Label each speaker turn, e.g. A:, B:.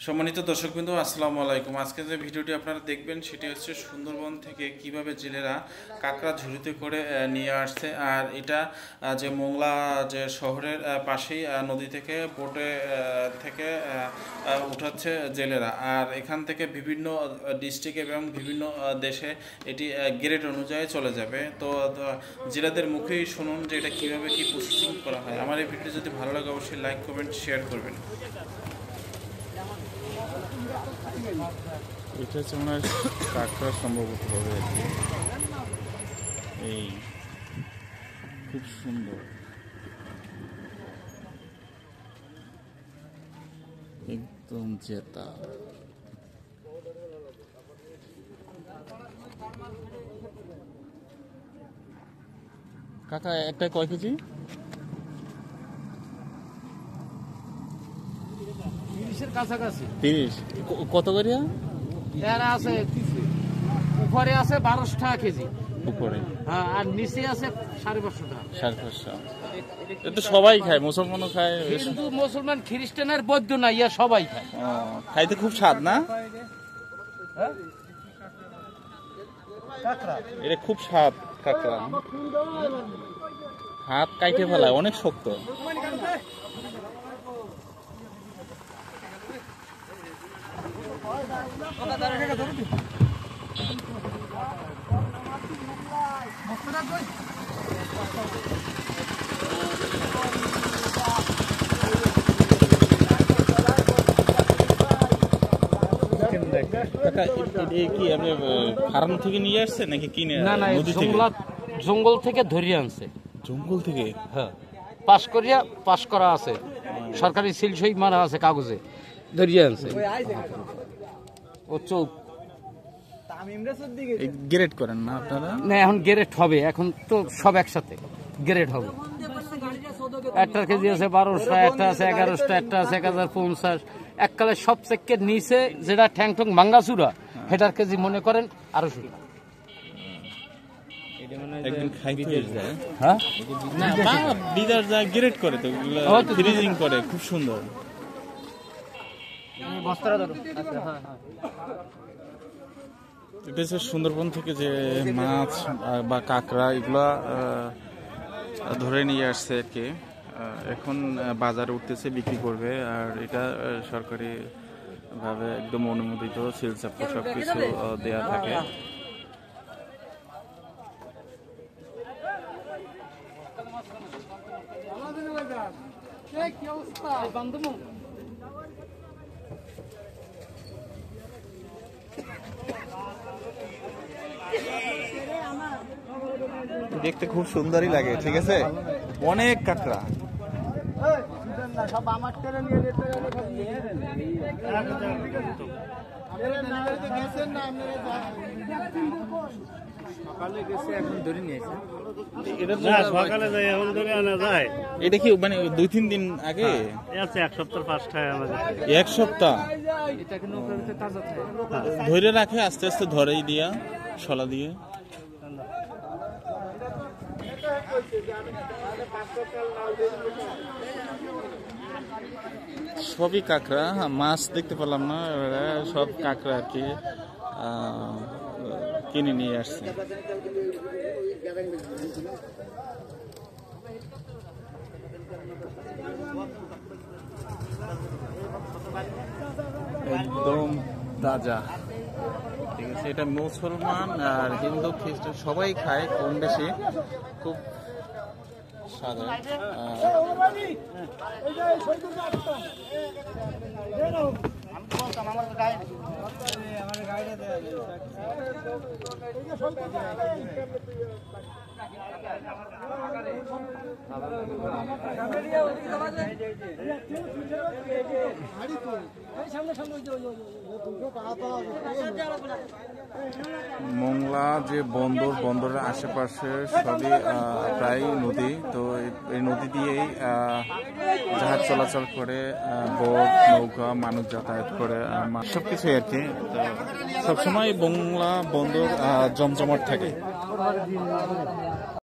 A: সম্মানিত দর্শকবৃন্দ, আসসালামু আলাইকুম। আজকে যে ভিডিওটি আপনারা দেখবেন সেটি হচ্ছে সুন্দরবন থেকে কিভাবে জেলেরা কাঁকড়া ঝুড়িতে করে নিয়ে আসছে। আর এটা যে মোংলা যে শহরের পাশেই নদী থেকে বোটে থেকে উঠাচ্ছে জেলেরা। আর এখান থেকে বিভিন্ন ডিস্ট্রিক্ট এবং বিভিন্ন দেশে এটি গ্রেড অনুযায়ী চলে যাবে। তো জেলেদের মুখেই শুনুন যে এটা কীভাবে কী প্রসেসিং করা হয়। আমার এই ভিডিও যদি ভালো লাগে অবশ্যই লাইক কমেন্ট শেয়ার করবেন।
B: এটা হচ্ছে আমার কাঁকড়া সম্ভবত হবে আর কি। এই খুব সুন্দর, একদম জেতা। কাকা একটা কয় কেজি?
C: 30-এর কাছাকাছি।
B: 30। কত করিয়া?
C: এর আছে উপরে আছে 1200 টাকা কেজি
B: উপরে,
C: হ্যাঁ, আর নিচে আছে 550 টাকা।
B: 550। এটা সবাই খায়, মুসলমানও খায়,
C: হিন্দু মুসলমান খ্রিস্টানের বৌদ্ধ না, ইয়া সবাই খায়।
B: খাইতে খুব স্বাদ না? এটা খুব স্বাদ কাঁকড়া, হাত কাইটে ফেলায়, অনেক শক্ত। কি আপনি ফার্ম থেকে নিয়ে আসছেন নাকি কিনে?
C: না না, জঙ্গল থেকে ধরিয়ে আনছে।
B: জঙ্গল থেকে?
C: হ্যাঁ, পাস করা আছে, সরকারি সিল সই মারা আছে, কাগজে ধরিয়ে আনছে। ও চৌক
B: গ্রেড করেন না আপনারা?
C: না, এখন গ্রেড হবে, এখন তো সব একসাথে গ্রেড হবে। একটা কেজি আছে 1200, একটা আছে 1100, একটা আছে 1050। এককালে সব চেকের নিচে যেটা ঠ্যাং ঠ্যাং ভাঙ্গাচুরা, সেটার কেজি মনে করেন 1200 টাকা।
B: একদিন খাইতে যায়।
C: হ্যাঁ,
B: না বিদার যা গ্রেড করে তো ফ্রিজিং করে, খুব সুন্দর। এটা হচ্ছে সুন্দরবন থেকে যে মাছ বা কাঁকড়া এগুলা ধরে নিয়ে আসছে আর কি। এখন বাজারে উঠতেছে, বিক্রি করবে। আর এটা সরকারি ভাবে একদম অনুমোদিত, সিলচাপ্পু সব কিছু দেওয়া থাকে। দেখতে খুব সুন্দরই লাগে, ঠিক আছে। অনেক কাঁকড়া। এটা কি মানে 2-3 দিন আগে?
D: এক সপ্তাহ ফার্স্ট হয় আমাদের।
B: 1 সপ্তাহ ধরে রাখে, আস্তে আস্তে ধরেই দিয়া শলা দিয়ে। সবই কাঁকড়া, মাছ দেখতে পেলাম না। সব কাঁকড়া আর কি কিনে নিয়ে আসছে। একদম তাজা, ঠিক আছে। এটা মুসলমান আর হিন্দু খ্রিস্টান সবাই খায় কম বেশি, খুব সাদা। মোংলা যে বন্দরের আশেপাশে সবই প্রায় নদী। তো এই নদী দিয়েই জাহাজ চলাচল করে, বোট নৌকা মানুষ যাতায়াত করে, সবকিছুই আর কি। তো সবসময় মোংলা বন্দর জমজমাট থাকে।